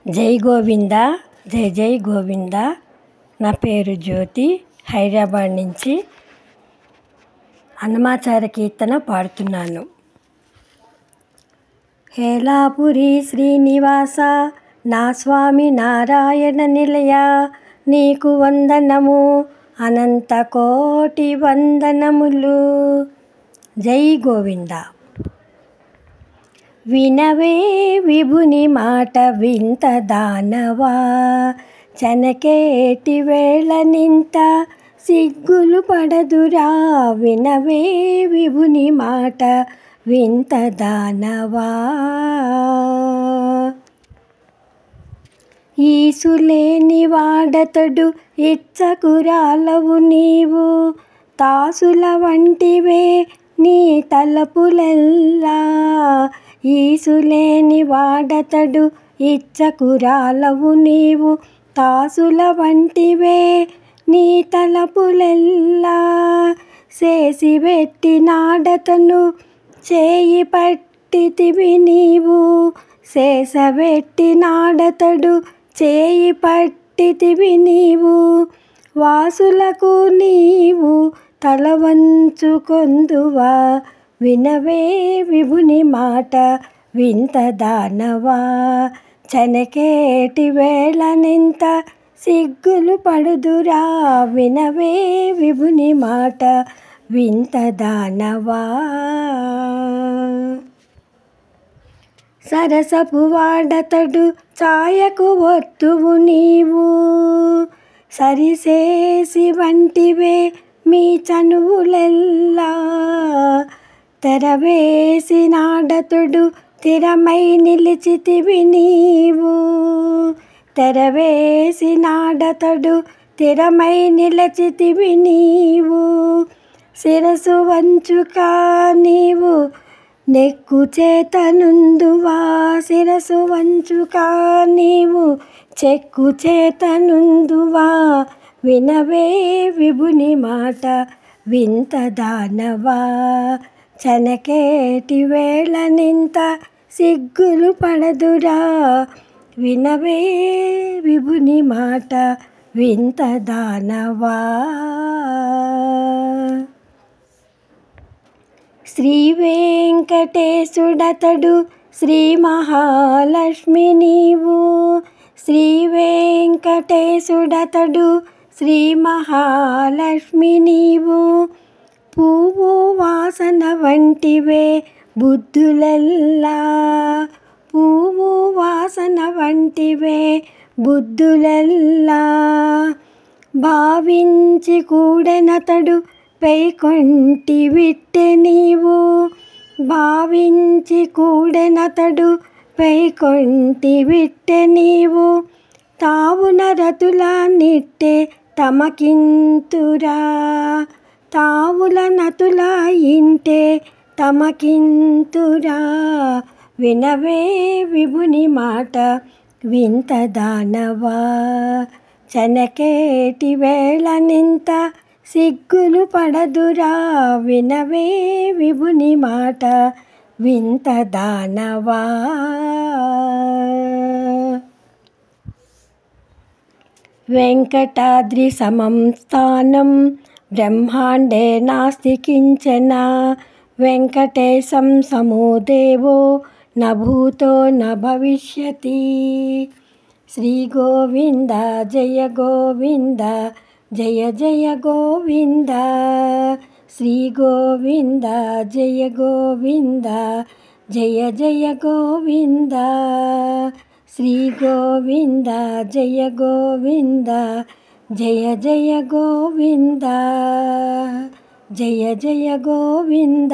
జై గోవింద, జై జై గోవింద. నా పేరు జ్యోతి. హైదరాబాద్ నుంచి అన్నమాచార్య కీర్తన పాడుతున్నాను. హేలాపురి శ్రీనివాస నా స్వామి నారాయణ నిలయ, నీకు వందనము అనంత కోటి వందనములు. జై గోవింద. వినవే విభుని మాట వింత దానవా, చనకేటి వేళ నింత సిగ్గులు పడదురా. వినవే విభుని మాట వింత దానవా, ఈసులేని వాడతడు ఇచ్చకురాలవు నీవు. తాసుల వంటివే నీ తలపులెల్లా, ఈసులేని వాడతడు ఇచ్చకురాలవు నీవు. తాసుల వంటివే నీ తలపులెల్లా, చేసి పెట్టినాడతను చేయి పట్టితివి నీవు. చేసబెట్టినాడతడు చేయి పట్టితివి నీవు. వాసులకు నీవు తల వంచుకొందువా. వినవే విభుని మాట వింత దానవా, చనకేటి వేళ నింత సిగ్గులు పడుదురా. వినవే విభుని మాట వింత దానవా, సరసపు వాడతడు ఛాయకు ఒత్తువు నీవు. సరిసేసి వంటివే మీ చనువులెల్లా, తెరవేసినాడతడు స్థిరమై నిలిచితివి నీవు. తెరవేసినాడతడు స్థిరమై నిలిచితివి నీవు. శిరసు వంచుక నీవు నెక్కు చేతనుందువా. శిరసు వంచుక నీవు చెక్కు చేతనుందువా. వినవే విభుని మాట వింత దానవా, చనకేటి వేళ నింత సిగ్గులు పడదురా. వినవే విభుని మాట వింత దానవా. శ్రీ వెంకటేశుడతడు శ్రీ మహాలక్ష్మి నీవు. శ్రీ వెంకటేశుడతడు శ్రీ మహాలక్ష్మి నీవు. పువ్వు వాసన వంటివే బుద్ధులెల్లా, పువ్వు వాసన వంటివే బుద్ధులెల్లా. భావించి కూడెనతడు పైకొంటి విట్టె నీవు. భావించి కూడెనతడు పైకొంటి విట్టె నీవు. తావున రతుల నిట్టె తమకింతురా. తావుల నతుల ఇంటే తమకింతురా. వినవే విభుని మాట వింత దానవా, చనకేటి వేళ నింత సిగ్గులు పడదురా. వినవే విభుని మాట వింత దానవా. వెంకటాద్రి సమం స్థానం బ్రహ్మాండే నాస్తి కించన. వెంకటేశం సమో దేవో న భూతో న భవిష్యతి. శ్రీ గోవింద జయ గోవింద, జయ జయ గోవింద. శ్రీ గోవింద జయ గోవింద, జయ జయ గోవింద. శ్రీ గోవింద జయ గోవింద, జయ జయ గోవింద, జయ జయ గోవింద.